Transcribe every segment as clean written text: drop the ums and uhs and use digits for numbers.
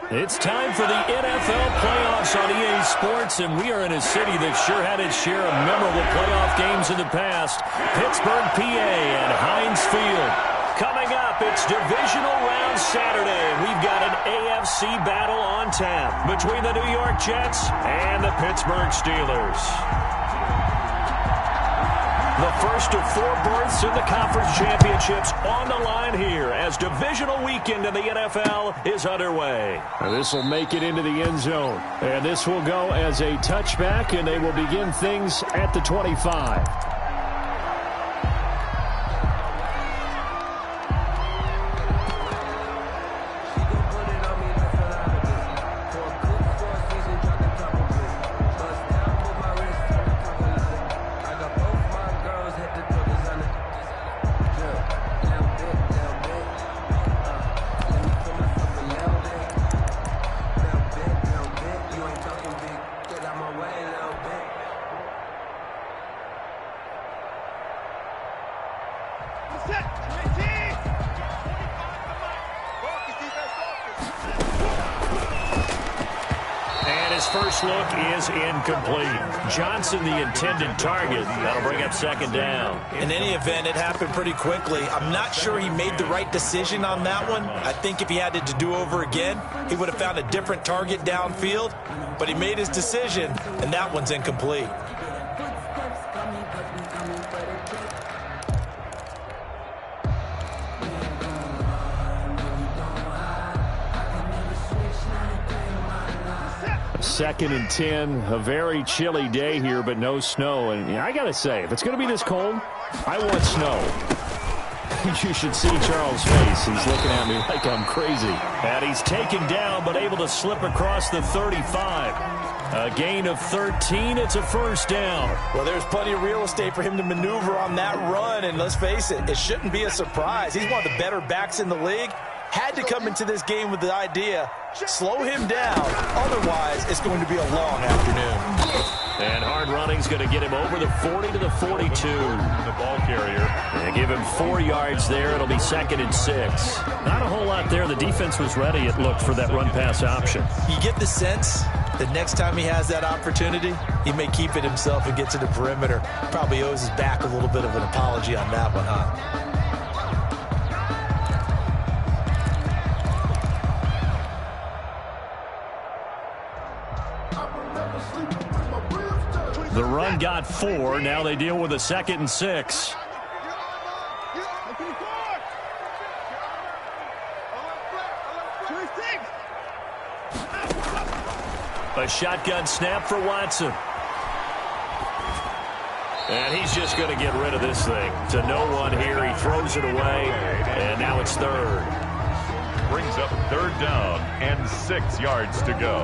It's time for the NFL playoffs on EA Sports, and we are in a city that sure had its share of memorable playoff games in the past. Pittsburgh, PA, and Heinz Field. Coming up, it's divisional round Saturday, and we've got an AFC battle on tap between the New York Jets and the Pittsburgh Steelers. The first of 4 berths in the conference championships on the line here as divisional weekend in the NFL is underway. This will make it into the end zone. And this will go as a touchback, and they will begin things at the 25. First look is incomplete. Johnson, the intended target. That'll bring up second down. In any event, it happened pretty quickly. I'm not sure he made the right decision on that one. I think if he had it to do over again, he would have found a different target downfield. But he made his decision, and that one's incomplete. Second and 10, a very chilly day here, but no snow. And I got to say, if it's going to be this cold, I want snow. You should see Charles' face. He's looking at me like I'm crazy. And he's taken down, but able to slip across the 35. A gain of 13. It's a first down. Well, there's plenty of real estate for him to maneuver on that run. And let's face it, it shouldn't be a surprise. He's one of the better backs in the league. Had to come into this game with the idea, slow him down. Otherwise, it's going to be a long afternoon. And hard running's going to get him over the 40 to the 42. The ball carrier. And give him 4 yards there. It'll be second and 6. Not a whole lot there. The defense was ready, it looked, for that run-pass option. You get the sense that next time he has that opportunity, he may keep it himself and get to the perimeter. Probably owes his back a little bit of an apology on that one, huh? The run got 4. Now they deal with a second and 6. A shotgun snap for Watson. And he's just going to get rid of this thing. To no one here. He throws it away. And now it's third. Brings up third down and 6 yards to go.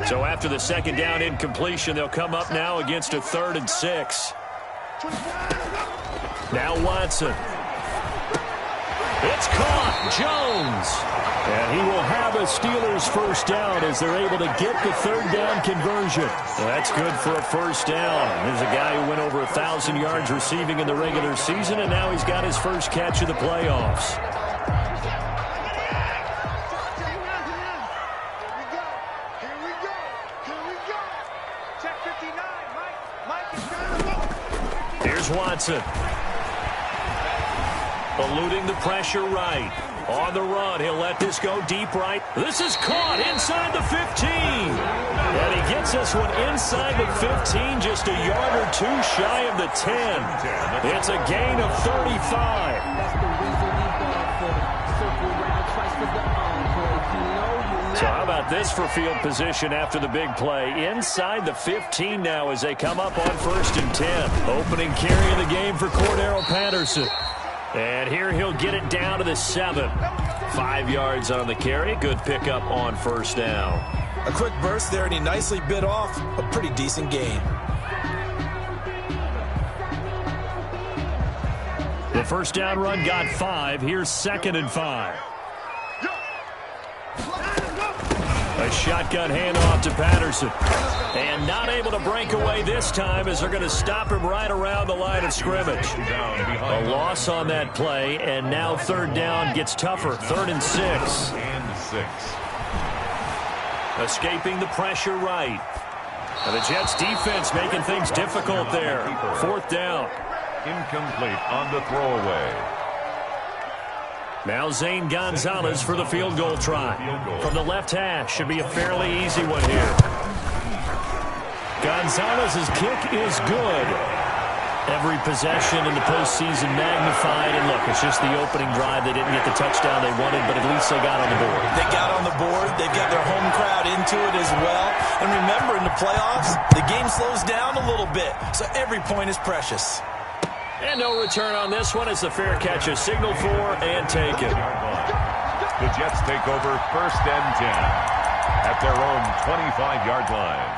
So after the second down incompletion, they'll come up now against a 3rd and 6. Now Watson. It's caught. Jones. And he will have a Steelers first down as they're able to get the 3rd down conversion. Well, that's good for a first down. There's a guy who went over 1,000 yards receiving in the regular season, and now he's got his first catch of the playoffs. Watson. Eluding the pressure right. On the run, he'll let this go deep right. This is caught inside the 15. And he gets this one inside the 15, just a yard or 2 shy of the 10. It's a gain of 35. So how about this for field position after the big play? Inside the 15 now as they come up on 1st and 10. Opening carry of the game for Cordero Patterson. And here he'll get it down to the 7. 5 yards on the carry. Good pickup on first down. A quick burst there, and he nicely bit off a pretty decent gain. The first down run got 5. Here's 2nd and 5. A shotgun handoff to Patterson. And not able to break away this time as they're going to stop him right around the line of scrimmage. A loss on that play, and now 3rd down gets tougher. 3rd and 6. Escaping the pressure right. And the Jets defense making things difficult there. 4th down. Incomplete on the throwaway. Now Zane Gonzalez for the field goal try. From the left hash, should be a fairly easy one here. Gonzalez's kick is good. Every possession in the postseason magnified. And look, it's just the opening drive. They didn't get the touchdown they wanted, but at least they got on the board. They got on the board. They got their home crowd into it as well. And remember, in the playoffs, the game slows down a little bit, so every point is precious. And no return on this one as the fair catch is signaled for and taken. The Jets take over 1st and 10 at their own 25-yard line.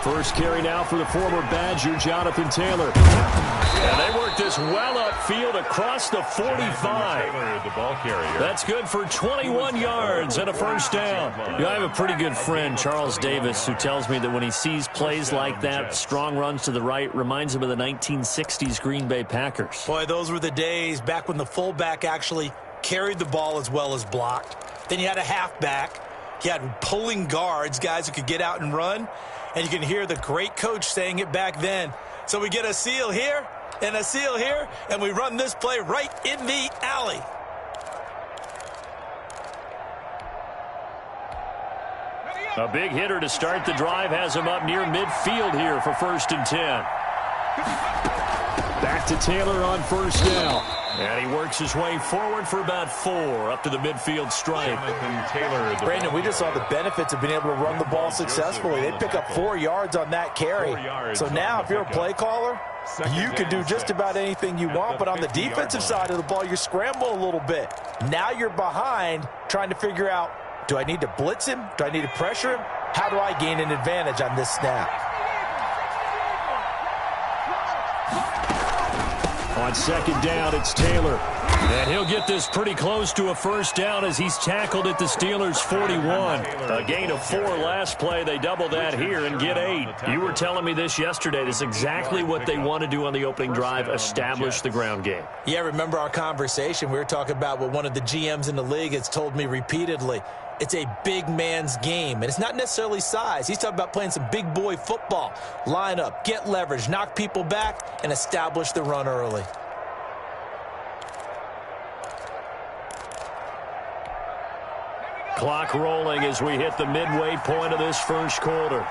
First carry now for the former Badger, Jonathan Taylor. And they work this well upfield across the 45. The ball carrier. That's good for 21 yards and a first down. You know, I have a pretty good friend, Charles Davis, who tells me that when he sees plays like that, strong runs to the right, reminds him of the 1960s Green Bay Packers. Boy, those were the days back when the fullback actually carried the ball as well as blocked. Then you had a halfback. You had pulling guards, guys who could get out and run. And you can hear the great coach saying it back then. So we get a seal here and a seal here, and we run this play right in the alley. A big hitter to start the drive has him up near midfield here for 1st and 10. Back to Taylor on 1st down. And he works his way forward for about 4 up to the midfield stripe. Brandon, we just saw the benefits of being able to run the ball successfully. They pick up 4 yards on that carry. So now if you're a play caller, you can do just about anything you want. But on the defensive side of the ball, you're scrambling a little bit. Now you're behind trying to figure out, do I need to blitz him? Do I need to pressure him? How do I gain an advantage on this snap? On 2nd down, it's Taylor. And he'll get this pretty close to a first down as he's tackled at the Steelers' 41. A gain of 4 last play. They double that here and get 8. You were telling me this yesterday. This is exactly what they want to do on the opening drive, establish the ground game. Yeah, remember our conversation. We were talking about what one of the GMs in the league has told me repeatedly. It's a big man's game, and it's not necessarily size. He's talking about playing some big boy football. Line up, get leverage, knock people back, and establish the run early. Clock rolling as we hit the midway point of this first quarter.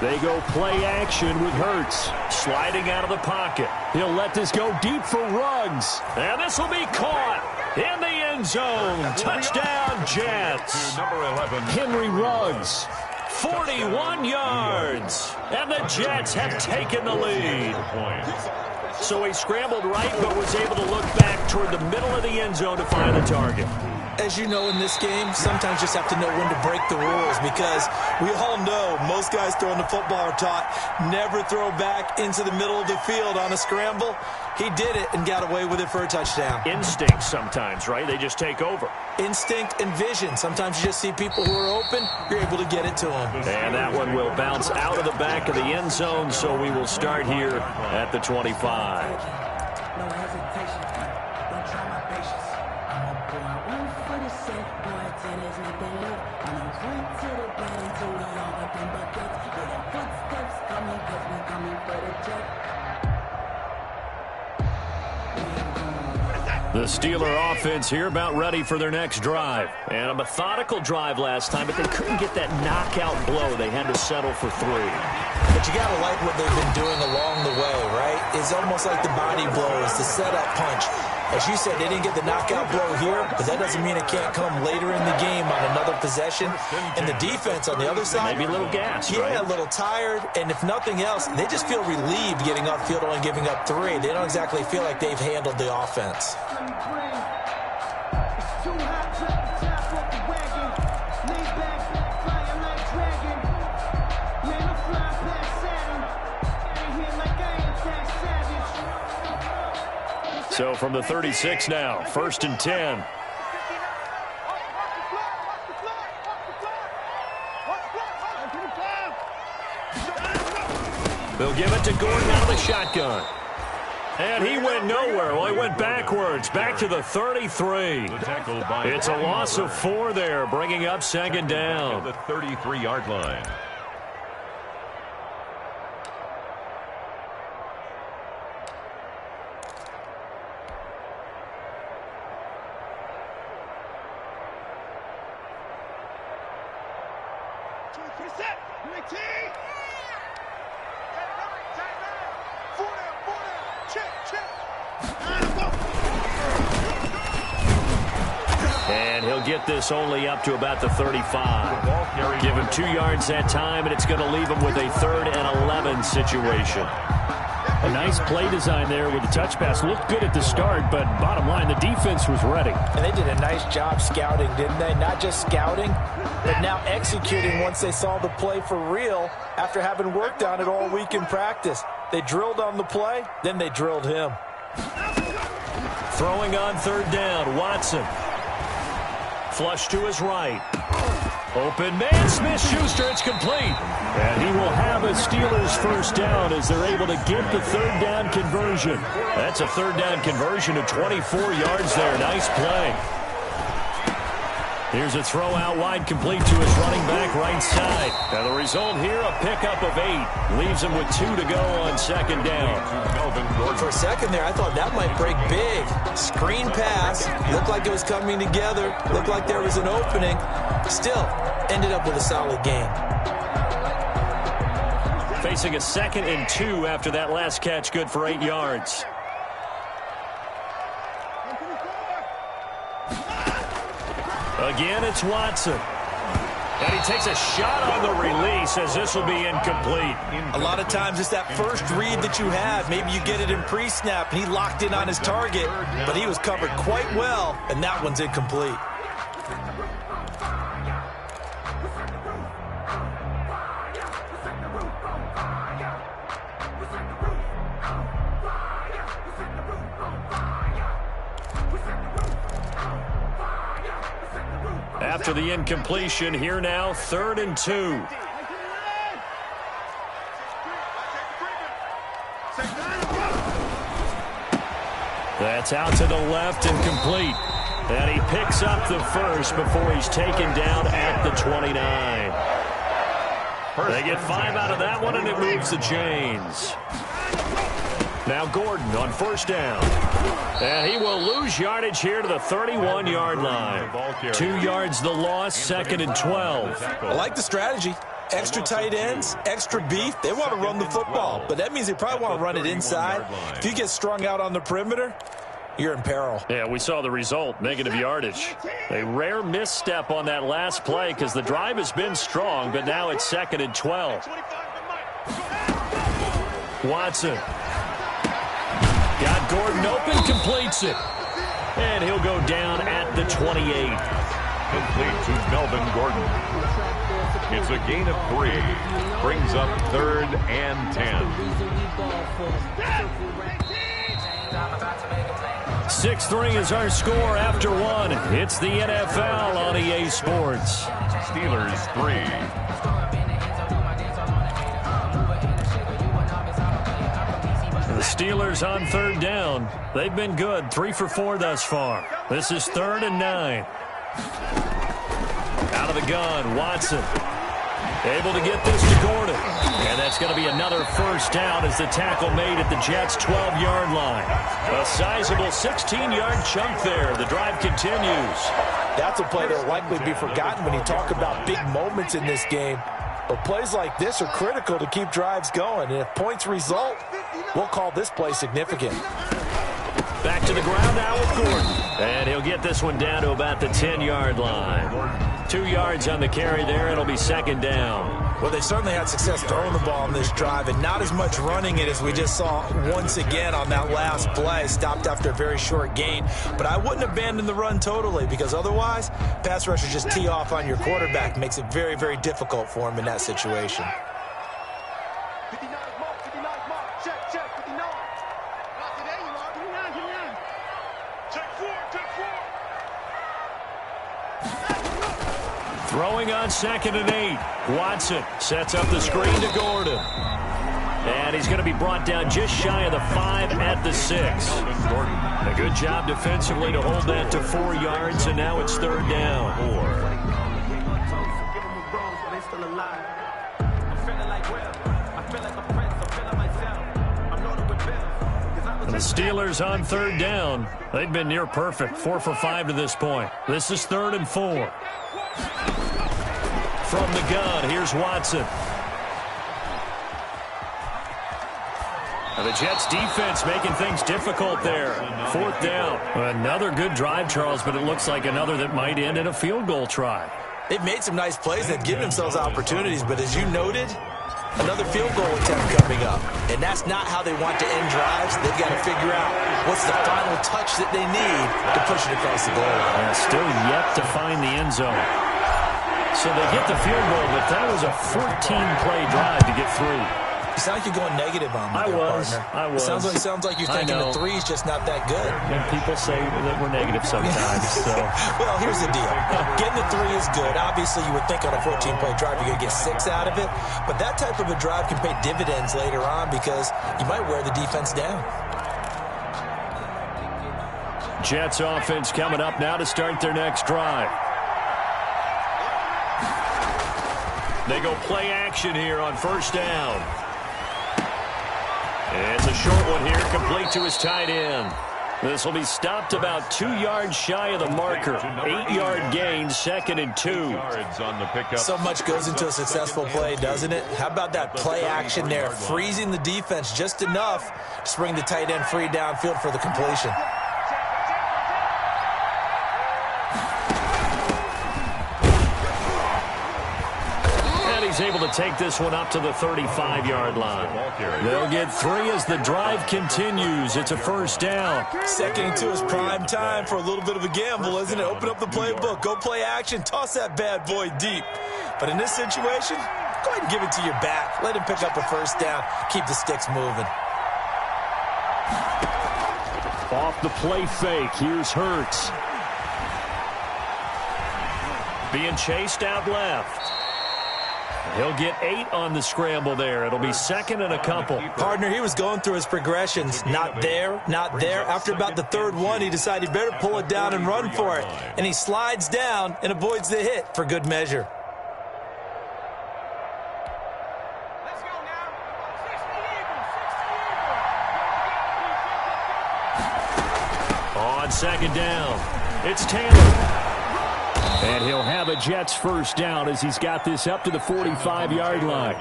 They go play action with Hurts. Sliding out of the pocket. He'll let this go deep for Ruggs. And this will be caught in the end zone. Touchdown, Jets. Number 11. Henry Ruggs. 41 yards. And the Jets have taken the lead. So he scrambled right, but was able to look back toward the middle of the end zone to find the target. As you know, in this game, sometimes you just have to know when to break the rules, because we all know most guys throwing the football are taught never throw back into the middle of the field on a scramble. He did it and got away with it for a touchdown. Instinct sometimes, right? They just take over. Instinct and vision. Sometimes you just see people who are open, you're able to get it to them. And that one will bounce out of the back of the end zone, so we will start here at the 25. No hesitation. Don't try my patience. I'ma pour out one for the set, boy, till there's nothing left. I'ma run to the ground till we all up in buckets. Hear the footsteps coming, cause we coming for the jet. We ain't going nowhere. The Steeler offense here about ready for their next drive. And a methodical drive last time, but they couldn't get that knockout blow. They had to settle for 3. But you got to like what they've been doing along the way, right? It's almost like the body blows, the setup punch. As you said, they didn't get the knockout blow here, but that doesn't mean it can't come later in the game on another possession. And the defense on the other side, maybe a little gassed, right? A little tired. And if nothing else, they just feel relieved getting off field only giving up 3. They don't exactly feel like they've handled the offense. So from the 36 now, 1st and 10. They'll give it to Gordon out of the shotgun. And he went nowhere. Well, he went backwards, back to the 33. It's a loss of 4 there, bringing up 2nd down. The 33-yard line. And he'll get this only up to about the 35. Give him 2 yards that time, and it's going to leave him with a 3rd and 11 situation. A nice play design there with the touch pass. Looked good at the start, but bottom line, the defense was ready. And they did a nice job scouting, didn't they? Not just scouting, but now executing once they saw the play for real after having worked on it all week in practice. They drilled on the play, then they drilled him. Throwing on 3rd down, Watson. Flush to his right. Open man, Smith-Schuster, it's complete. And he will have a Steelers 1st down as they're able to get the 3rd down conversion. That's a 3rd down conversion of 24 yards there. Nice play. Here's a throw out wide, complete to his running back right side. Now the result here, a pickup of 8. Leaves him with 2 to go on 2nd down. For a second there, I thought that might break big. Screen pass. Looked like it was coming together. Looked like there was an opening. Still, ended up with a solid game. Facing a 2nd and 2 after that last catch, good for 8 yards. Again, it's Watson. And he takes a shot on the release as this will be incomplete. A lot of times it's that first read that you have. Maybe you get it in pre-snap, and he locked in on his target, but he was covered quite well, and that one's incomplete. After the incompletion, here now, 3rd and 2. That's out to the left and complete. And he picks up the 1st before he's taken down at the 29. They get 5 out of that one, and it moves the chains. Now Gordon on 1st down. And he will lose yardage here to the 31-yard line. 2 yards the loss, 2nd and 12. I like the strategy. Extra tight ends, extra beef. They want to run the football, but that means they probably want to run it inside. If you get strung out on the perimeter, you're in peril. Yeah, we saw the result, negative yardage. A rare misstep on that last play because the drive has been strong, but now it's 2nd and 12. Watson. Got Gordon open, completes it. And he'll go down at the 28. Complete to Melvin Gordon. It's a gain of 3. Brings up 3rd and 10. 6-3 is our score after 1. It's the NFL on EA Sports. Steelers 3. The Steelers on 3rd down. They've been good, 3 for 4 thus far. This is 3rd and 9. Out of the gun, Watson. Able to get this to Gordon. And that's going to be another first down as the tackle made at the Jets' 12-yard line. A sizable 16-yard chunk there. The drive continues. That's a play that will likely be forgotten when you talk about big moments in this game. But plays like this are critical to keep drives going. And if points result, we'll call this play significant. Back to the ground now with Gordon. And he'll get this one down to about the 10-yard line. 2 yards on the carry there. It'll be second down. Well, they certainly had success throwing the ball on this drive, and not as much running it as we just saw once again on that last play. Stopped after a very short gain. But I wouldn't abandon the run totally, because otherwise, pass rushers just tee off on your quarterback. Makes it very, very difficult for him in that situation. 59 mark, 59 mark. Check, 59. There you are. 59. Take 4. Throwing on 2nd and 8. Watson sets up the screen to Gordon. And he's going to be brought down just shy of the 5 at the 6. A good job defensively to hold that to 4 yards, and now it's third down. The Steelers on third down. They've been near perfect, 4 for 5 to this point. This is 3rd and 4. From the gun, here's Watson. Now the Jets defense making things difficult there. 4th down. Another good drive, Charles, but it looks like another that might end in a field goal try. They've made some nice plays. They've given themselves opportunities, but as you noted, another field goal attempt coming up. And that's not how they want to end drives. They've got to figure out what's the final touch that they need to push it across the goal line. Still yet to find the end zone. So they get the field goal, but that was a 14-play drive to get through. You sound like you're going negative on me, I was. It sounds like you're thinking the 3's just not that good. And people say that we're negative sometimes. So. Well, here's the deal. Getting the 3 is good. Obviously, you would think on a 14-play drive you're going to get 6 out of it. But that type of a drive can pay dividends later on because you might wear the defense down. Jets offense coming up now to start their next drive. They go play action here on first down. It's a short one here, complete to his tight end. This will be stopped about 2 yards shy of the marker. 8-yard gain, 2nd and 2. So much goes into a successful play, doesn't it? How about that play action there, freezing the defense just enough to bring the tight end free downfield for the completion. He's able to take this one up to the 35-yard line. They'll get 3 as the drive continues. It's a first down. 2nd and 2 is prime time for a little bit of a gamble, isn't it? Open up the playbook, go play action, toss that bad boy deep. But in this situation, go ahead and give it to your back. Let him pick up a first down. Keep the sticks moving. Off the play fake, here's Hurts. Being chased out left. He'll get 8 on the scramble there. It'll be 2nd and a couple. Partner, he was going through his progressions. Not there, not there. After about the 3rd one, he decided he better pull it down and run for it. And he slides down and avoids the hit for good measure. Let's go now. 60 Eagles. On 2nd down, it's Taylor. And he'll have a Jets first down as he's got this up to the 45-yard line.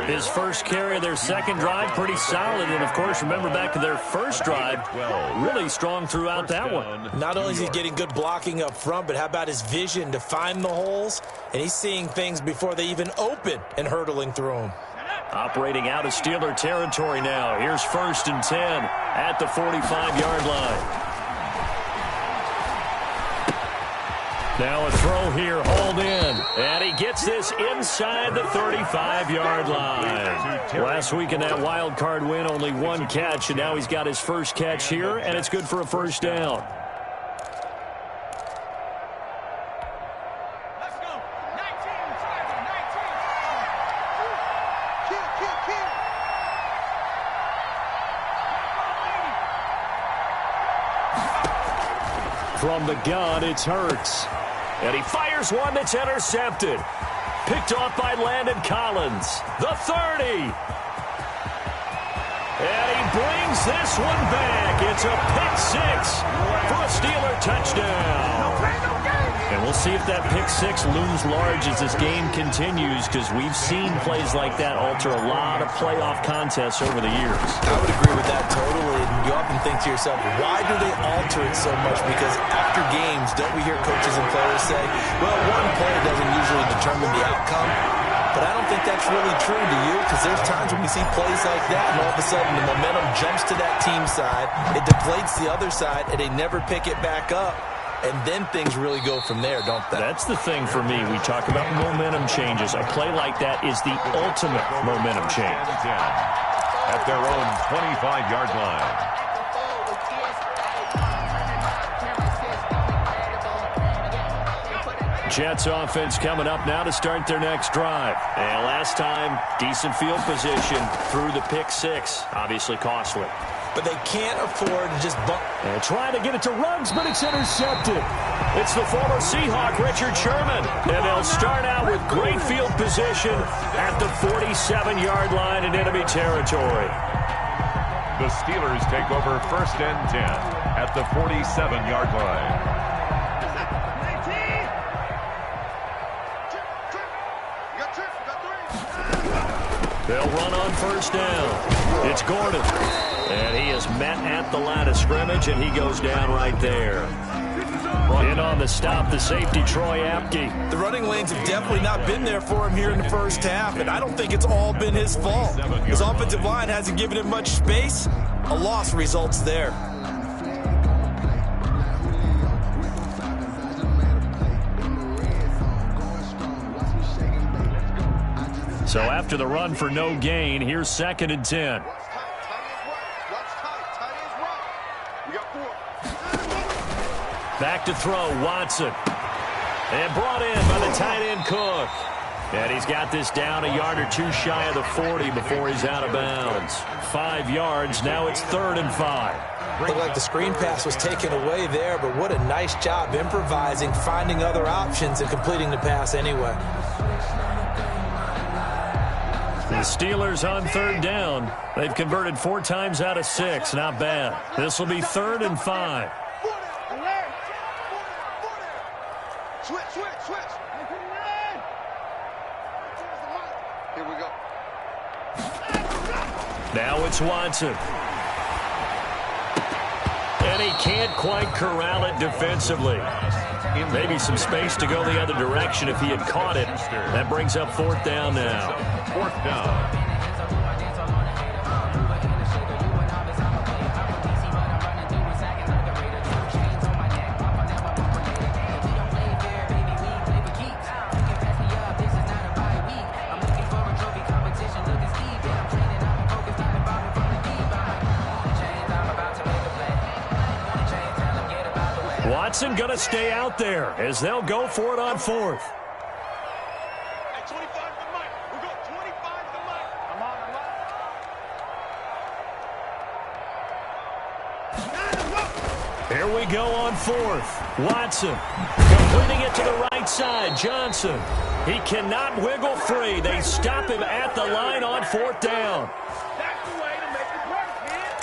His first carry of their second drive, pretty solid. And, of course, remember back to their first drive, really strong throughout that one. Not only is he getting good blocking up front, but how about his vision to find the holes? And he's seeing things before they even open and hurtling through them. Operating out of Steeler territory now. Here's 1st and 10 at the 45-yard line. Now a throw here, hauled in. And he gets this inside the 35-yard line. Last week in that wild card win, only 1 catch, and now he's got his first catch here, and it's good for a first down. Let's go. 19, Trevor, 19. Kill. From the gun, it's Hurts. And he fires one that's intercepted. Picked off by Landon Collins. The 30. And he brings this one back. It's a pick six for a Steeler touchdown. And we'll see if that pick six looms large as this game continues, because we've seen plays like that alter a lot of playoff contests over the years. I would agree with that totally. You often think to yourself, why do they alter it so much? Because after games, don't we hear coaches and players say, well, one play doesn't usually determine the outcome. But I don't think that's really true to you, because there's times when we see plays like that, and all of a sudden the momentum jumps to that team side, it deflates the other side, and they never pick it back up. And then things really go from there, don't they? That's the thing for me. We talk about momentum changes. A play like that is the ultimate momentum change. At their own 25-yard line. Jets offense coming up now to start their next drive. And last time, decent field position through the pick six. Obviously costly. But they can't afford to just bump. And trying to get it to Ruggs, but it's intercepted. It's the former Seahawk, Richard Sherman. And they'll start out with great field position at the 47-yard line in enemy territory. The Steelers take over 1st and 10 at the 47-yard line. They'll run on 1st down. It's Gordon. And he is met at the line of scrimmage, and he goes down right there. In on the stop, the safety, Troy Apke. The running lanes have definitely not been there for him here in the first half, and I don't think it's all been his fault. His offensive line hasn't given him much space. A loss results there. So after the run for no gain, here's 2nd and 10. Back to throw, Watson. And brought in by the tight end, Cook. And he's got this down a yard or two shy of the 40 before he's out of bounds. 5 yards, now it's 3rd and 5. Looked like the screen pass was taken away there, but what a nice job improvising, finding other options, and completing the pass anyway. The Steelers on 3rd down. They've converted 4 times out of 6. Not bad. This will be 3rd and 5. Switch. Here we go. Now it's Watson. And he can't quite corral it defensively. Maybe some space to go the other direction if he had caught it. That brings up 4th down now. 4th down. Watson going to stay out there as they'll go for it on 4th. Hey, 25 to the mic. We'll go 25 to the mic. I'm on. Here we go on 4th. Watson completing it to the right side. Johnson. He cannot wiggle free. They stop him at the line on 4th down. That's the way to make it work, man.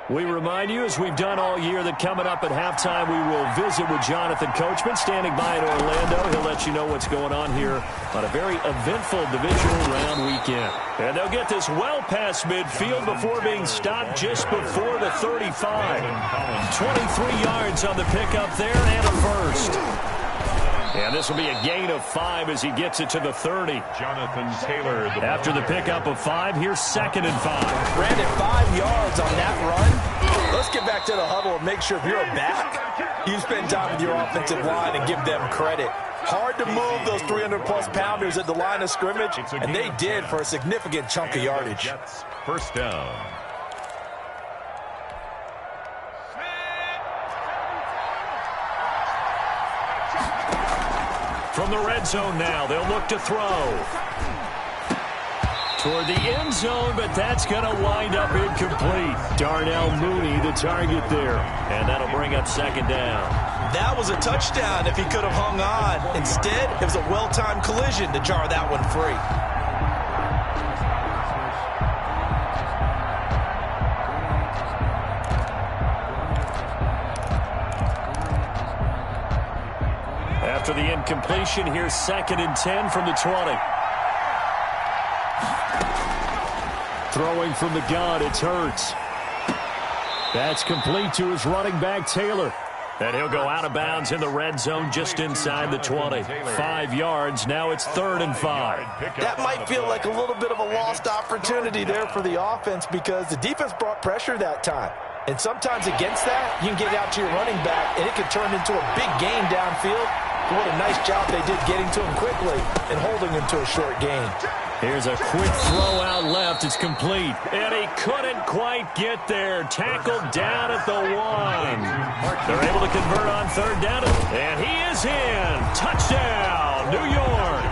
We remind you, as we've done all year, that coming up at halftime, we will visit with Jonathan Coachman, standing by in Orlando. He'll let you know what's going on here on a very eventful divisional round weekend. And they'll get this well past midfield before being stopped just before the 35. 23 yards on the pickup there and a first. And this will be a gain of 5 as he gets it to the 30. Jonathan Taylor. After the pickup of 5, here's 2nd and 5. Brandon, 5 yards on that run. Let's get back to the huddle and make sure if you're a back, you spend time with your offensive line and give them credit. Hard to move those 300-plus pounders at the line of scrimmage, and they did for a significant chunk of yardage. 1st down. From the red zone now, they'll look to throw. Toward the end zone, but that's going to wind up incomplete. Darnell Mooney, the target there. And that'll bring up second down. That was a touchdown if he could have hung on. Instead, it was a well-timed collision to jar that one free. After the incompletion, here's 2nd and 10 from the 20. Throwing from the gun, it's Hurts. That's complete to his running back, Taylor. And he'll go out of bounds in the red zone just inside the 20. 5 yards, now it's 3rd and 5. That might feel like a little bit of a lost opportunity there for the offense because the defense brought pressure that time. And sometimes against that, you can get out to your running back, and it can turn into a big gain downfield. What a nice job they did getting to him quickly and holding him to a short gain. Here's a quick throw out left. It's complete. And he couldn't quite get there. Tackled down at the 1. They're able to convert on 3rd down. And he is in. Touchdown, New York.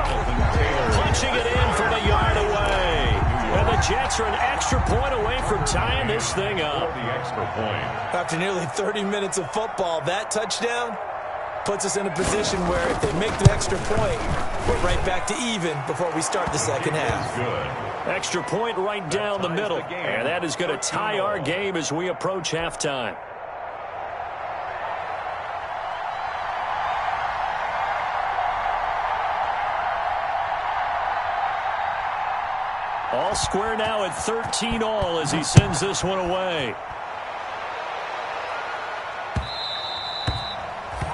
Punching it in from a yard away. And the Jets are an extra point away from tying this thing up. After nearly 30 minutes of football, that touchdown puts us in a position where if they make the extra point, we're right back to even before we start the second half. Extra point right down the middle. And that is going to tie our game as we approach halftime. All square now at 13-all as he sends this one away.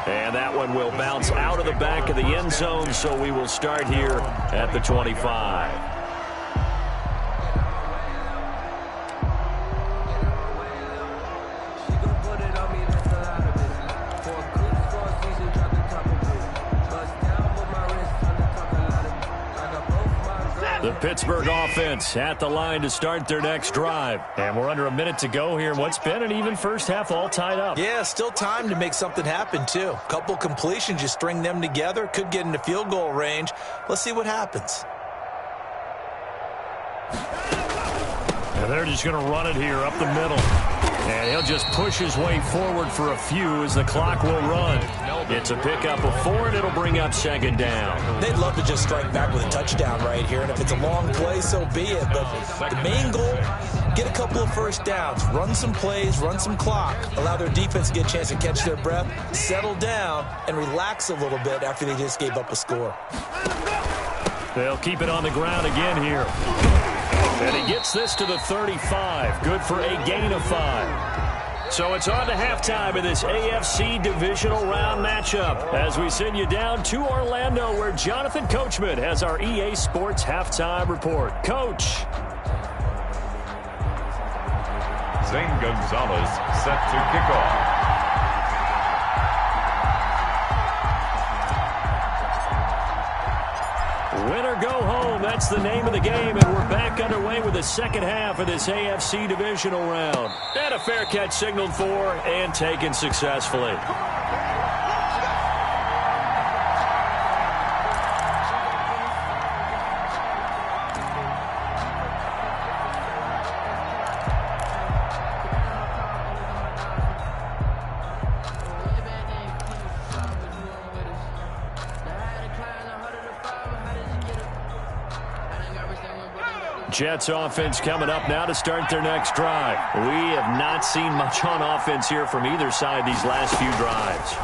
And that one will bounce out of the back of the end zone, so we will start here at the 25. The Pittsburgh offense at the line to start their next drive. And we're under a minute to go here. What's been an even first half all tied up. Yeah, still time to make something happen, too. Couple completions, you string them together. Could get into field goal range. Let's see what happens. And they're just going to run it here up the middle. And he'll just push his way forward for a few as the clock will run. It's a pickup of 4, and it'll bring up second down. They'd love to just strike back with a touchdown right here, and if it's a long play, so be it. But the main goal, get a couple of first downs, run some plays, run some clock, allow their defense to get a chance to catch their breath, settle down, and relax a little bit after they just gave up a score. They'll keep it on the ground again here. And he gets this to the 35. Good for a gain of 5. So it's on to halftime in this AFC divisional round matchup as we send you down to Orlando where Jonathan Coachman has our EA Sports halftime report. Coach. Zane Gonzalez set to kick off. Win or go home, that's the name of the game, and we're back underway with the second half of this AFC divisional round. And a fair catch signaled for and taken successfully. Jets offense coming up now to start their next drive. We have not seen much on offense here from either side these last few drives.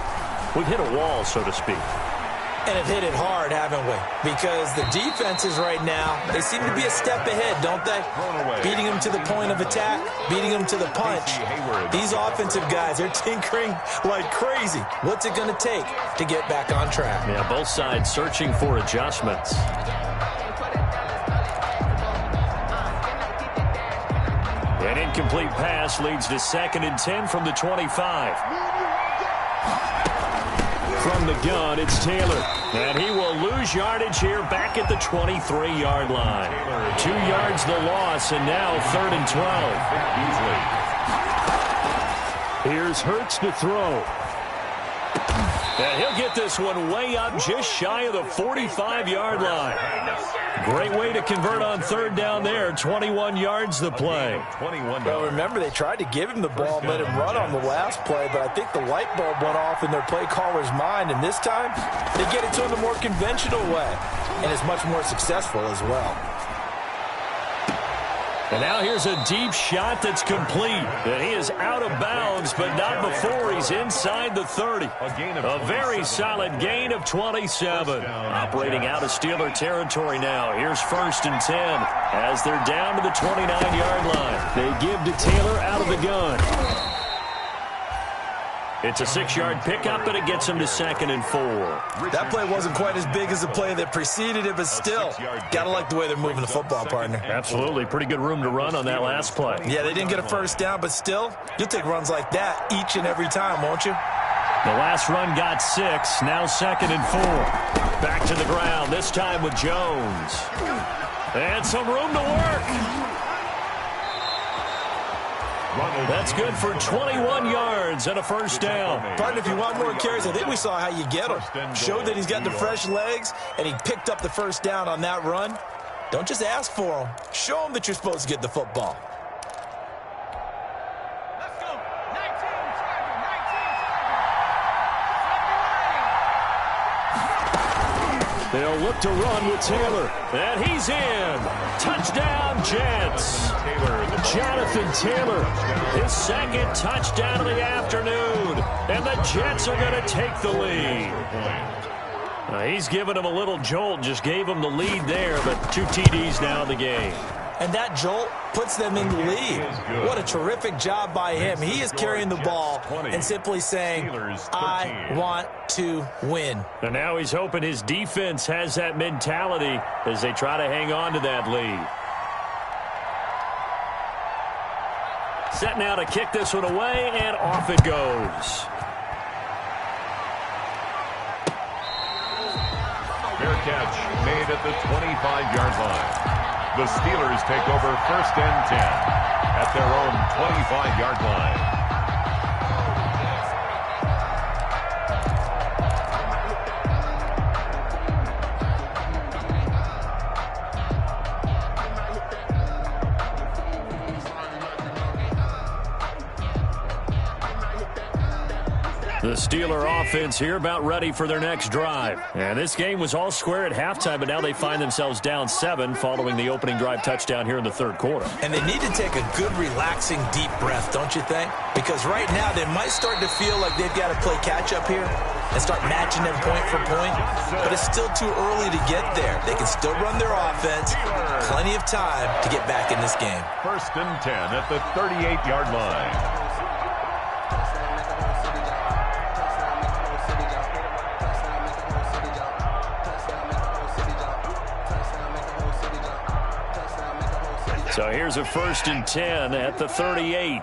We've hit a wall, so to speak. And have hit it hard, haven't we? Because the defenses right now, they seem to be a step ahead, don't they? Beating them to the point of attack, beating them to the punch. These offensive guys, they're tinkering like crazy. What's it going to take to get back on track? Yeah, both sides searching for adjustments. An incomplete pass leads to 2nd and 10 from the 25. From the gun, it's Taylor. And he will lose yardage here back at the 23-yard line. 2 yards the loss, and now 3rd and 12. Here's Hurts to throw. And he'll get this one way up just shy of the 45-yard line. Great way to convert on third down there. 21 yards the play. Well, remember, they tried to give him the ball and let him run on the last play, but I think the light bulb went off in their play caller's mind, and this time they get it to him the more conventional way, and it's much more successful as well. And now here's a deep shot that's complete. And he is out of bounds, but not before he's inside the 30. A very solid gain of 27. Operating out of Steeler territory now. Here's 1st and 10 as they're down to the 29-yard line. They give to Taylor out of the gun. It's a 6-yard pickup, and it gets him to 2nd and 4. That play wasn't quite as big as the play that preceded it, but still, gotta like the way they're moving the football, partner. Absolutely. Pretty good room to run on that last play. Yeah, they didn't get a first down, but still, you'll take runs like that each and every time, won't you? The last run got 6, now 2nd and 4. Back to the ground, this time with Jones. And some room to work. That's good for 21 yards and a first down. Partner, if you want more carries, I think we saw how you get him. Showed that he's got the fresh legs, and he picked up the first down on that run. Don't just ask for him. Show him that you're supposed to get the football. Let's go. 19, They'll look to run with Taylor. And he's in. Touchdown, Jets. Jonathan Taylor, his 2nd touchdown of the afternoon. And the Jets are going to take the lead. He's given him a little jolt, just gave him the lead there, but 2 TDs now in the game. And that jolt puts them in the lead. What a terrific job by him. He is carrying the ball and simply saying, I want to win. And now he's hoping his defense has that mentality as they try to hang on to that lead. Set now to kick this one away, and off it goes. Fair catch made at the 25-yard line. The Steelers take over 1st and 10 at their own 25-yard line. The Steeler offense here about ready for their next drive. And this game was all square at halftime, but now they find themselves down 7 following the opening drive touchdown here in the 3rd quarter. And they need to take a good, relaxing, deep breath, don't you think? Because right now they might start to feel like they've got to play catch-up here and start matching them point for point. But it's still too early to get there. They can still run their offense. Plenty of time to get back in this game. 1st and 10 at the 38-yard line. So here's a 1st and 10 at the 38.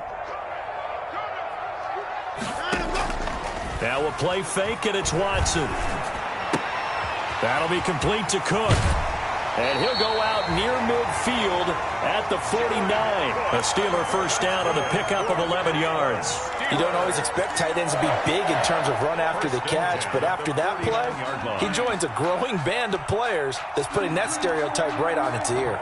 Now a play fake, and it's Watson. That'll be complete to Cook. And he'll go out near midfield at the 49. A Steeler first down on the pickup of 11 yards. You don't always expect tight ends to be big in terms of run after the catch, but after that play, he joins a growing band of players that's putting that stereotype right on its ear.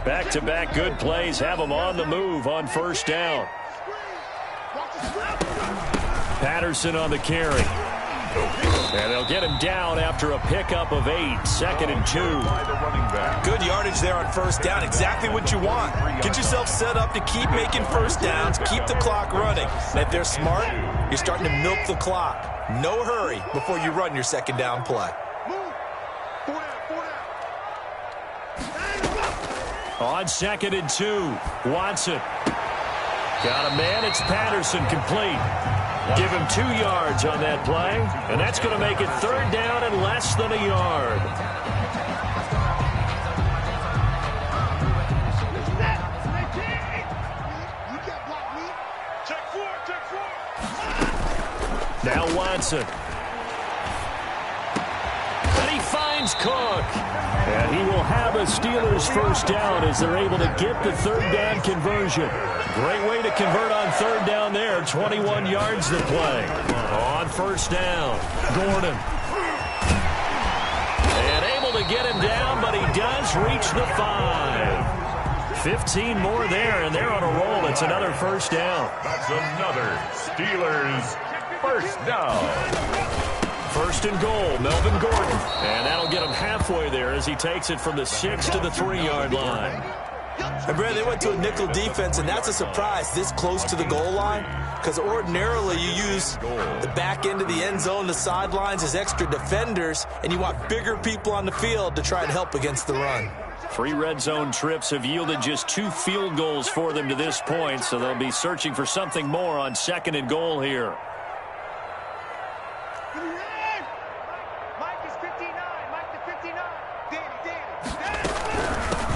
Back-to-back good plays have them on the move on first down. Patterson on the carry. And they'll get him down after a pickup of 8, 2nd and 2. Good yardage there on first down. Exactly what you want. Get yourself set up to keep making first downs, keep the clock running. And if they're smart, you're starting to milk the clock. No hurry before you run your second down play. On 2nd and 2, Watson. Got a man, it's Patterson, complete. Give him 2 yards on that play, and that's going to make it 3rd down and less than a yard. Now Watson. And he James Cook. And he will have a Steelers first down as they're able to get the third down conversion. Great way to convert on third down there. 21 yards to play. On first down, Gordon. And able to get him down, but he does reach the 5. 15 more there, and they're on a roll. It's another first down. That's another Steelers first down. First and goal, Melvin Gordon. And that'll get him halfway there as he takes it from the 6 to the 3-yard line. And Brad, they went to a nickel defense, and that's a surprise this close to the goal line, because ordinarily you use the back end of the end zone, the sidelines as extra defenders, and you want bigger people on the field to try and help against the run. 3 red zone trips have yielded just 2 field goals for them to this point, so they'll be searching for something more on second and goal here.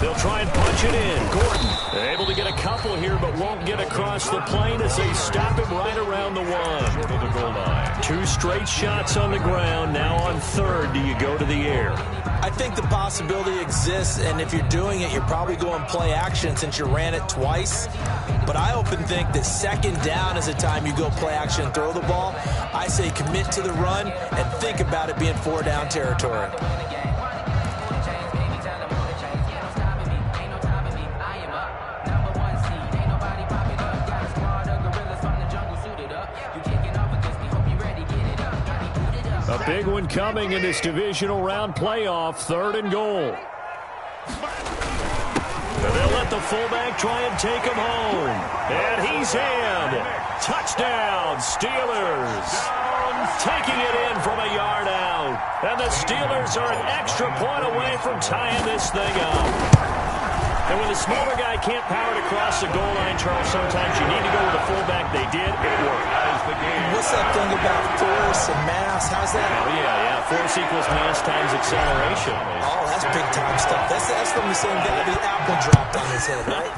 They'll try and punch it in. Gordon able to get a couple here, but won't get across the plane as they stop him right around the 1. Short of the goal line. 2 straight shots on the ground. Now on third, do you go to the air? I think the possibility exists, and if you're doing it, you're probably going play action since you ran it twice. But I often think that second down is the time you go play action and throw the ball. I say commit to the run and think about it being 4-down territory. A big one coming in this divisional round playoff, 3rd and goal. And they'll let the fullback try and take him home. And he's in. Touchdown, Steelers. Taking it in from a yard out. And the Steelers are an extra point away from tying this thing up. And when the smaller guy can't power it across the goal line, Charles, sometimes you need to go with a fullback. They did. It worked. What's that thing about force and mass? How's that? Oh, yeah. Force equals mass times acceleration. Oh, that's big-time stuff. That's from the same guy the apple dropped on his head, right?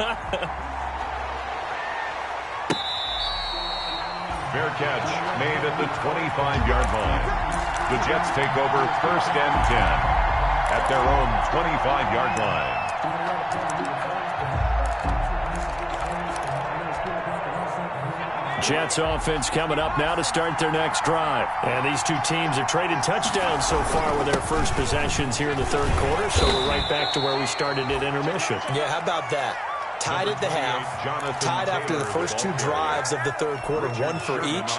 Fair catch made at the 25-yard line. The Jets take over first and 10 at their own 25-yard line. Jets offense coming up now to start their next drive. And these two teams have traded touchdowns so far with their first possessions here in the third quarter, so we're right back to where we started at intermission. Yeah, how about that? Tied at the half, tied after the first 2 drives of the third quarter, 1 for each.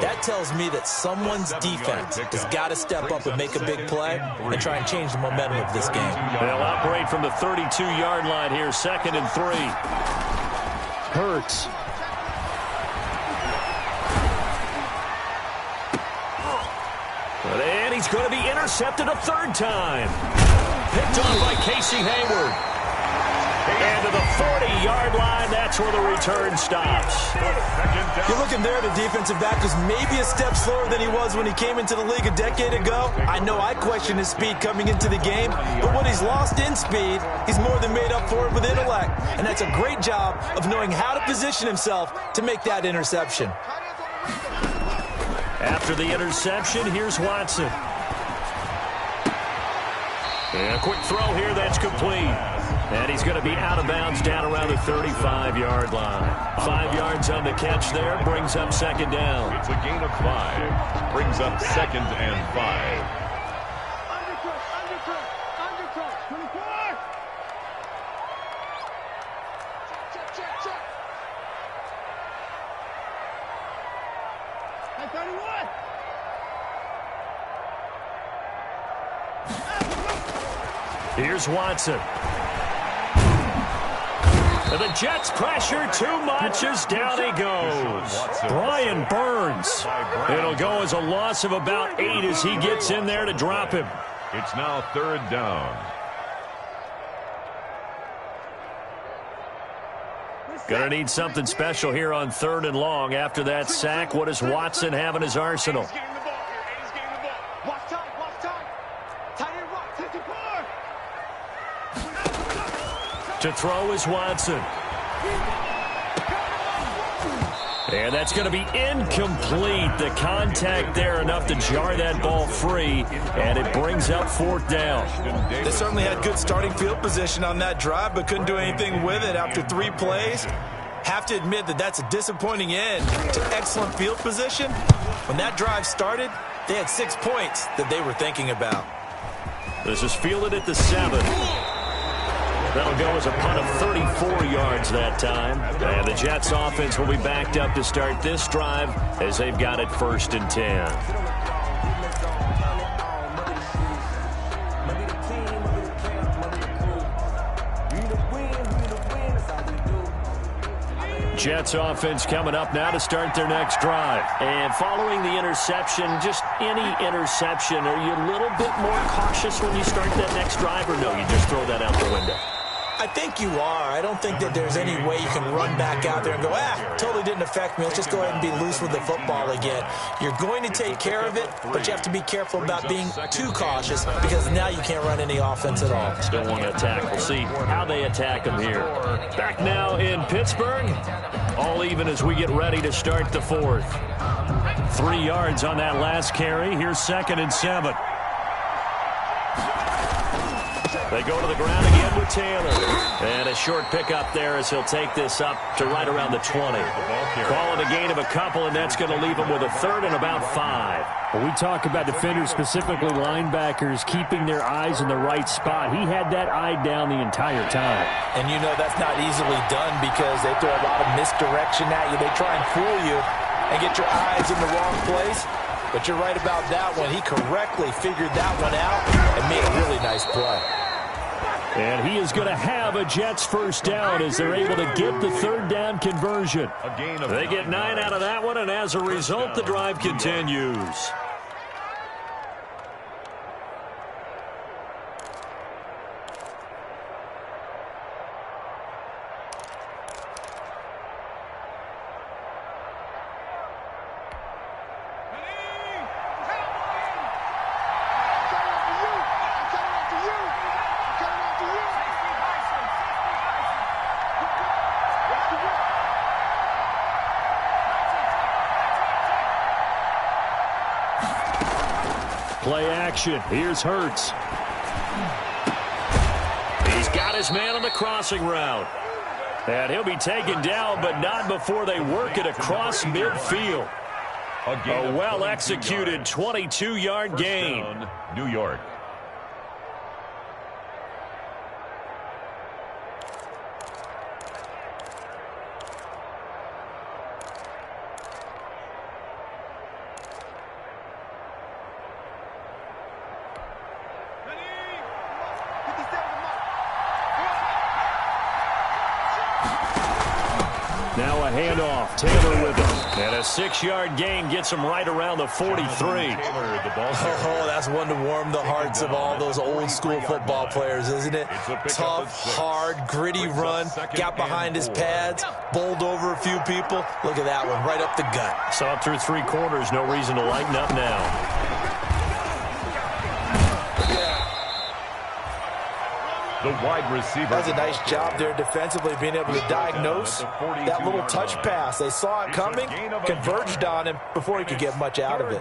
That tells me that someone's defense has got to step up and make a big play and try and change the momentum of this game. They'll operate from the 32-yard line here, 2nd and 3. Hurts. And he's going to be intercepted a 3rd time. Picked off by Casey Hayward. And to the 40-yard line, that's where the return stops. You're looking there, the defensive back was maybe a step slower than he was when he came into the league a decade ago. I know I questioned his speed coming into the game, but what he's lost in speed, he's more than made up for it with intellect. And that's a great job of knowing how to position himself to make that interception. After the interception, here's Watson. And a quick throw here, that's complete. And he's going to be out of bounds down around the 35-yard line. 5 yards on the catch there, brings up 2nd down. It's a gain of 5, brings up 2nd and 5. Here's Watson. And the Jets pressure too much as down he goes. Brian Burns. It'll go as a loss of about 8 as he gets in there to drop him. It's now 3rd down. Gonna need something special here on 3rd and long. After that sack, what does Watson have in his arsenal? To throw is Watson. And that's going to be incomplete. The contact there enough to jar that ball free, and it brings up 4th down. They certainly had good starting field position on that drive, but couldn't do anything with it after 3 plays. Have to admit that that's a disappointing end to excellent field position. When that drive started, they had 6 points that they were thinking about. This is fielded at the 7. That'll go as a punt of 34 yards that time. And the Jets offense will be backed up to start this drive as they've got it 1st and 10. Jets offense coming up now to start their next drive. And following the interception, just any interception, are you a little bit more cautious when you start that next drive, or no, you just throw that out the window? I think you are. I don't think that there's any way you can run back out there and go, totally didn't affect me. Let's just go ahead and be loose with the football again. You're going to take care of it, but you have to be careful about being too cautious because now you can't run any offense at all. Still want to attack. We'll see how they attack them here. Back now in Pittsburgh. All even as we get ready to start the 4th. 3 yards on that last carry. Here's 2nd and 7. They go to the ground again with Taylor. And a short pickup there as he'll take this up to right around the 20. Call it a gain of a couple, and that's going to leave him with a 3rd and about 5. When we talk about defenders, specifically linebackers, keeping their eyes in the right spot, he had that eye down the entire time. And you know that's not easily done because they throw a lot of misdirection at you. They try and fool you and get your eyes in the wrong place. But you're right about that one. He correctly figured that one out and made a really nice play. And he is going to have a Jets 1st down as they're able to get the 3rd down conversion. They get 9 out of that one, and as a result, the drive continues. Play action. Here's Hurts. He's got his man on the crossing route. And he'll be taken down, but not before they work it across midfield. A well-executed 22-yard gain. New York. Now a handoff. Taylor with him. And a 6-yard gain gets him right around the 43. Oh, that's one to warm the hearts of all those old-school football players, isn't it? Tough, hard, gritty run. Got behind his pads. Bowled over a few people. Look at that one, right up the gut. Saw it through 3 quarters. No reason to lighten up now. The wide receiver. That's a nice job there defensively, being able to diagnose that little touch pass. They saw it coming, converged on him before he could get much out of it.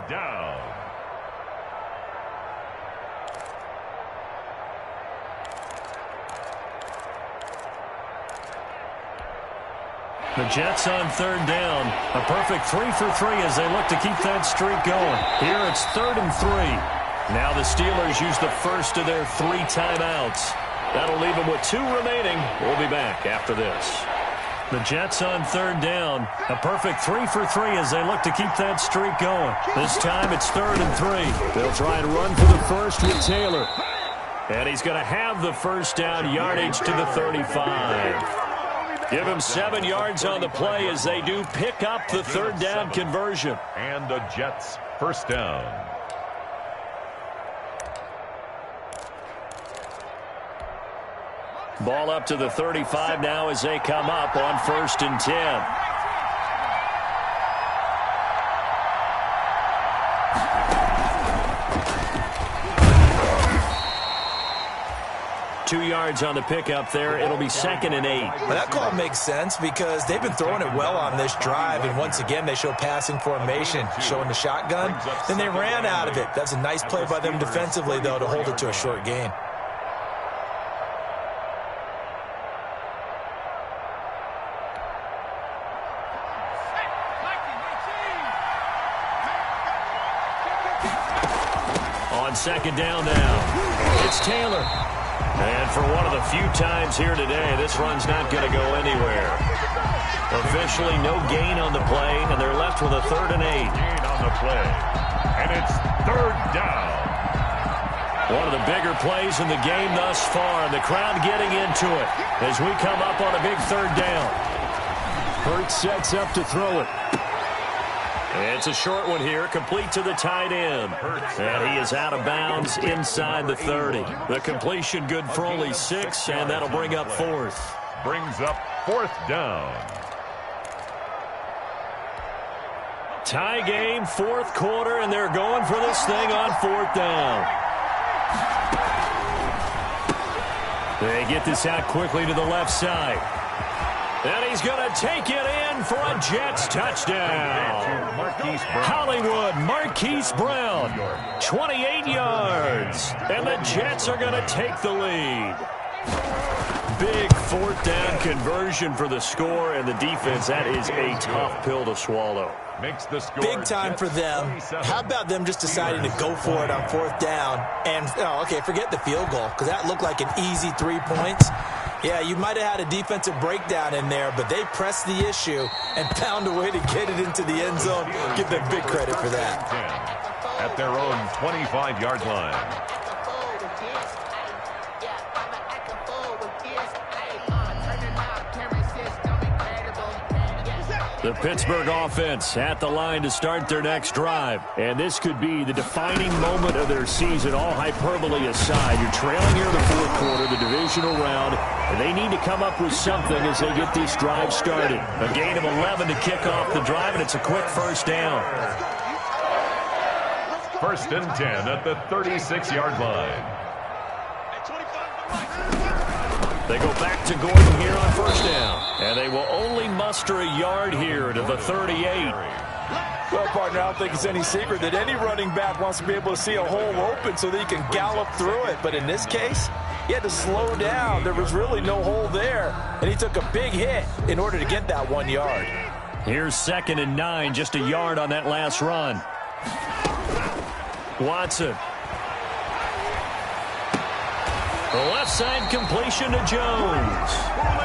The Jets on 3rd down. A perfect 3 for 3 as they look to keep that streak going. Here it's 3rd and 3. Now the Steelers use the first of their 3 timeouts. That'll leave them with 2 remaining. We'll be back after this. The Jets on 3rd down. A perfect 3 for 3 as they look to keep that streak going. This time it's 3rd and 3. They'll try and run for the first with Taylor. And he's going to have the 1st down, yardage to the 35. Give him 7 yards on the play as they do pick up the 3rd down conversion. And the Jets 1st down. Ball up to the 35 now as they come up on 1st and 10. 2 yards on the pickup there. It'll be 2nd and 8. Well, that call makes sense because they've been throwing it well on this drive, and once again they show passing formation, showing the shotgun. Then they ran out of it. That's a nice play by them defensively, though, to hold it to a short gain. On 2nd down now, it's Taylor. And for one of the few times here today, this run's not going to go anywhere. Officially no gain on the play, and they're left with a 3rd and 8. Gain on the play, and it's 3rd down. One of the bigger plays in the game thus far, and the crowd getting into it as we come up on a big 3rd down. Hurts sets up to throw it. It's a short one here, complete to the tight end. And he is out of bounds inside the 30. The completion good for only 6, and that'll bring up 4th. Brings up 4th down. Tie game, 4th quarter, and they're going for this thing on 4th down. They get this out quickly to the left side. And he's going to take it in for a Jets touchdown. Hollywood Marquise Brown, 28 yards. And the Jets are going to take the lead. Big 4th down conversion for the score, and the defense, that is a tough pill to swallow. Makes the score big time for them. How about them just deciding to go for it on 4th down? And, okay, forget the field goal, because that looked like an easy 3 points. Yeah, you might have had a defensive breakdown in there, but they pressed the issue and found a way to get it into the end zone. Give them big credit for that. At their own 25-yard line. The Pittsburgh offense at the line to start their next drive. And this could be the defining moment of their season, all hyperbole aside. You're trailing here in the 4th quarter, the divisional round, and they need to come up with something as they get this drive started. A gain of 11 to kick off the drive, and it's a quick 1st down. 1st and 10 at the 36-yard line. They go back to Gordon here on 1st down. And they will only muster a yard here to the 38. Well, partner, I don't think it's any secret that any running back wants to be able to see a hole open so that he can gallop through it. But in this case, he had to slow down. There was really no hole there. And he took a big hit in order to get that 1 yard. Here's 2nd and 9, just a yard on that last run. Watson. The left side completion to Jones.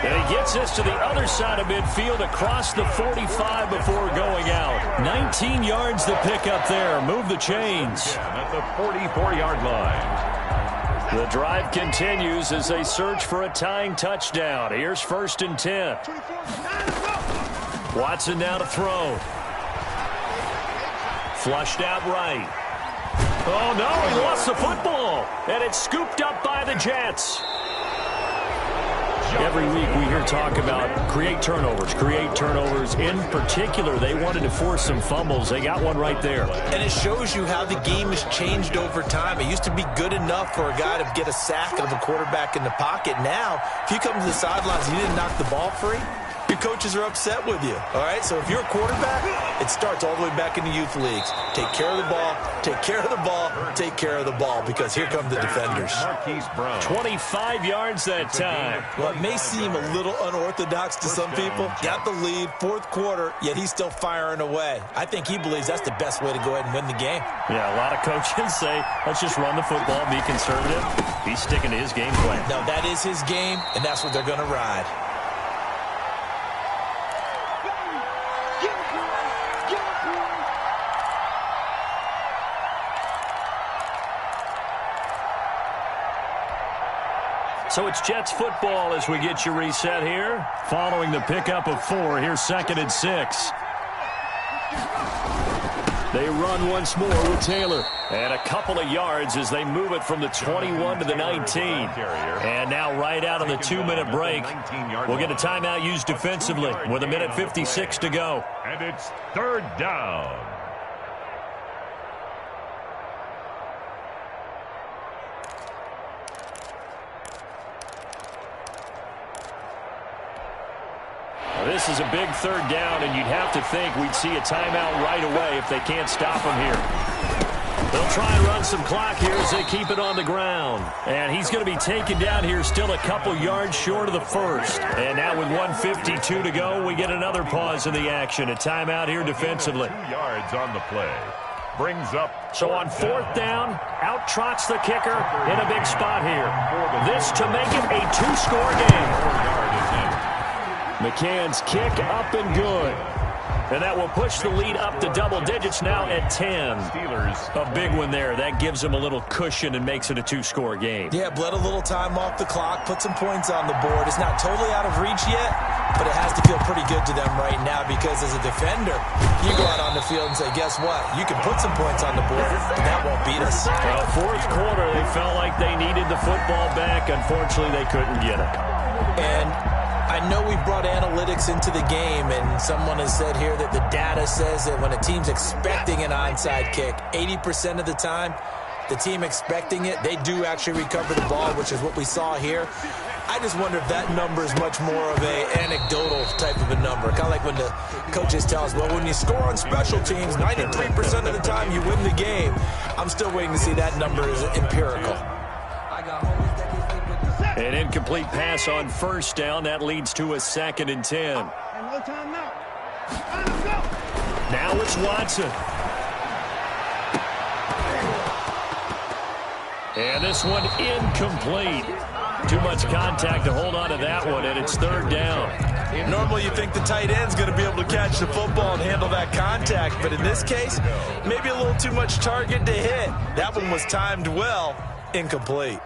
And he gets this to the other side of midfield across the 45 before going out. 19 yards to pick up there. Move the chains. At the 44-yard line. The drive continues as they search for a tying touchdown. Here's 1st and 10. Watson now to throw. Flushed out right. Oh, no, he lost the football. And it's scooped up by the Jets. Every week we hear talk about create turnovers. In particular, they wanted to force some fumbles. They got one right there. And it shows you how the game has changed over time. It used to be good enough for a guy to get a sack of a quarterback in the pocket. Now, if you come to the sidelines and you didn't knock the ball free, your coaches are upset with you. All right, so if you're a quarterback, it starts all the way back in the youth leagues. Take care of the ball, take care of the ball, take care of the ball, because here come the defenders. 25 yards that time. Well, it may seem a little unorthodox to some people. Got the lead, 4th quarter, yet he's still firing away. I think he believes that's the best way to go ahead and win the game. Yeah, a lot of coaches say, let's just run the football, be conservative. He's sticking to his game plan. No, that is his game, and that's what they're going to ride. So it's Jets football as we get you reset here. Following the pickup of 4, here's 2nd and 6. They run once more with Taylor. And a couple of yards as they move it from the 21 to the 19. And now right out of the 2-minute break, we'll get a timeout used defensively with 1:56 to go. And it's 3rd down. This is a big third down, and you'd have to think we'd see a timeout right away if they can't stop him here. They'll try and run some clock here as they keep it on the ground. And he's going to be taken down here still a couple yards short of the first. And now with 1:52 to go, we get another pause in the action. A timeout here defensively. 2 yards on the play. Brings up. So on fourth down, out trots the kicker in a big spot here. This to make it a 2-score game. McCann's kick up and good. And that will push the lead up to double digits now at 10. Steelers. A big one there. That gives them a little cushion and makes it a 2-score game. Yeah, bled a little time off the clock, put some points on the board. It's not totally out of reach yet, but it has to feel pretty good to them right now because as a defender, you go out on the field and say, guess what? You can put some points on the board, but that won't beat us. Well, fourth quarter, they felt like they needed the football back. Unfortunately, they couldn't get it. And I know we brought analytics into the game, and someone has said here that the data says that when a team's expecting an onside kick, 80% of the time, the team expecting it, they do actually recover the ball, which is what we saw here. I just wonder if that number is much more of a anecdotal type of a number. Kind of like when the coaches tell us, well, when you score on special teams, 93% of the time you win the game. I'm still waiting to see that number is empirical. An incomplete pass on first down. That leads to a 2nd and 10. No time now. Now it's Watson. And this one incomplete. Too much contact to hold on to that one, and it's 3rd down. Normally you think the tight end's going to be able to catch the football and handle that contact, but in this case, maybe a little too much target to hit. That one was timed well, incomplete.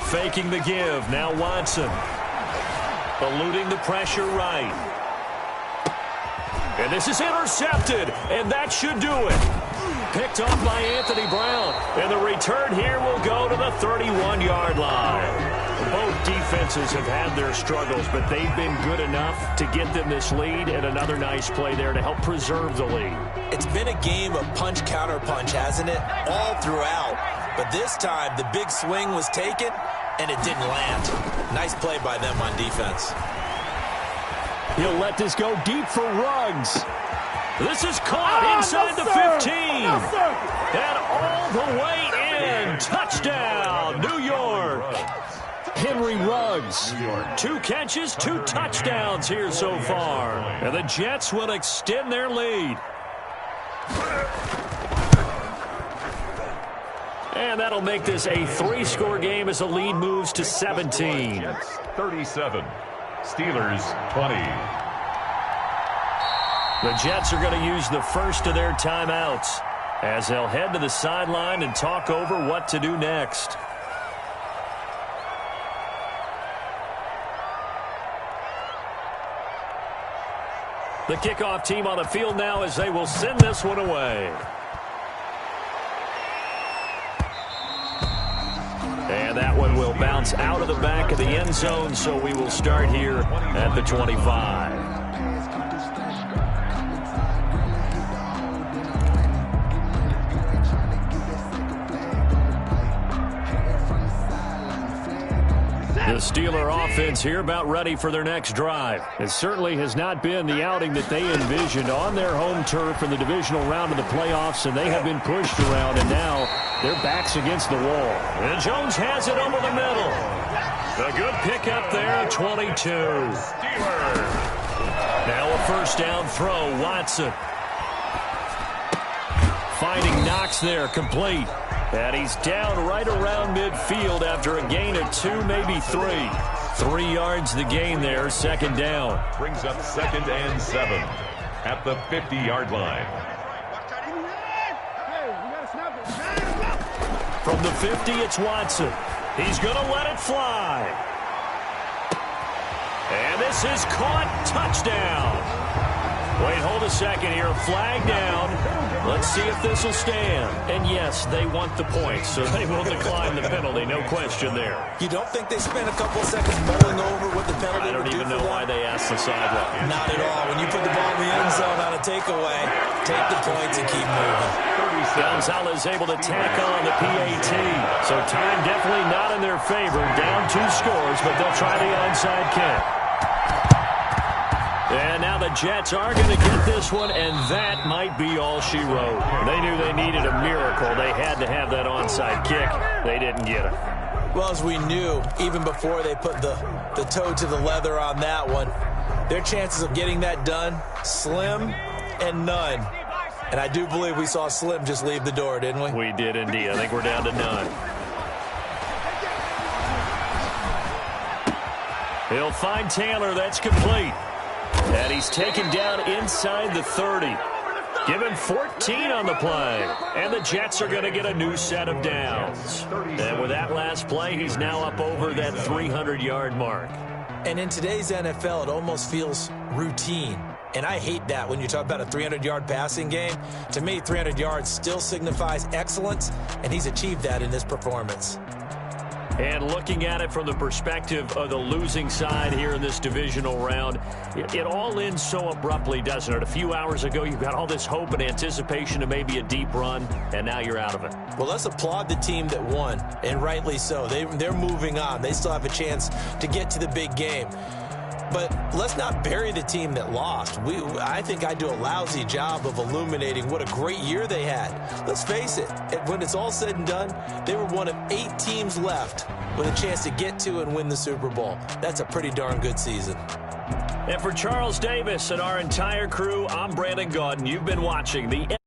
Faking the give. Now Watson. Eluding the pressure right. And this is intercepted. And that should do it. Picked off by Anthony Brown. And the return here will go to the 31-yard line. Both defenses have had their struggles, but they've been good enough to get them this lead. And another nice play there to help preserve the lead. It's been a game of punch-counter-punch, hasn't it? All throughout. But this time, the big swing was taken, and it didn't land. Nice play by them on defense. He'll let this go deep for Ruggs. This is caught inside the 15. And all the way in. Touchdown, New York. Henry Ruggs. 2 catches, 2 touchdowns here so far. And the Jets will extend their lead. And that'll make this a 3-score game as the lead moves to 17. Jets 37. Steelers 20. The Jets are going to use the first of their timeouts as they'll head to the sideline and talk over what to do next. The kickoff team on the field now as they will send this one away. And that one will bounce out of the back of the end zone, so we will start here at the 25. The Steeler offense here about ready for their next drive. It certainly has not been the outing that they envisioned on their home turf in the divisional round of the playoffs, and they have been pushed around, and now their backs against the wall. And Jones has it over the middle. A good pickup there, 22. Steelers. Now a first down throw, Watson. Finding Knox there, complete. And he's down right around midfield after a gain of 2, maybe 3. 3 yards the gain there, 2nd down. Brings up 2nd and 7 at the 50-yard line. From the 50, it's Watson. He's going to let it fly. And this is caught. Touchdown. Wait, hold a second here. Flag down. Let's see if this will stand. And yes, they want the points, so they will decline the penalty. No question there. You don't think they spent a couple of seconds mulling over what the penalty I don't even know why they asked the sideline. Not at all. When you put the ball in the end zone on a takeaway, take the points and keep moving. Gonzalez able to tack on the PAT. So time definitely not in their favor. Down 2 scores, but they'll try the onside kick. And now the Jets are going to get this one, and that might be all she wrote. They knew they needed a miracle. They had to have that onside kick. They didn't get it. Well, as we knew, even before they put the toe to the leather on that one, their chances of getting that done, slim and none. And I do believe we saw Slim just leave the door, didn't we? We did indeed. I think we're down to none. He'll find Taylor. That's complete. And he's taken down inside the 30. Give him 14 on the play. And the Jets are going to get a new set of downs. And with that last play, he's now up over that 300-yard mark. And in today's NFL, it almost feels routine. And I hate that when you talk about a 300-yard passing game. To me, 300 yards still signifies excellence, and he's achieved that in this performance. And looking at it from the perspective of the losing side here in this divisional round, it all ends so abruptly, doesn't it? A few hours ago, you've got all this hope and anticipation of maybe a deep run, and now you're out of it. Well, let's applaud the team that won, and rightly so. They're moving on. They still have a chance to get to the big game. But let's not bury the team that lost. I think I do a lousy job of illuminating what a great year they had. Let's face it, when it's all said and done, they were one of 8 teams left with a chance to get to and win the Super Bowl. That's a pretty darn good season. And for Charles Davis and our entire crew, I'm Brandon Gaudin. You've been watching the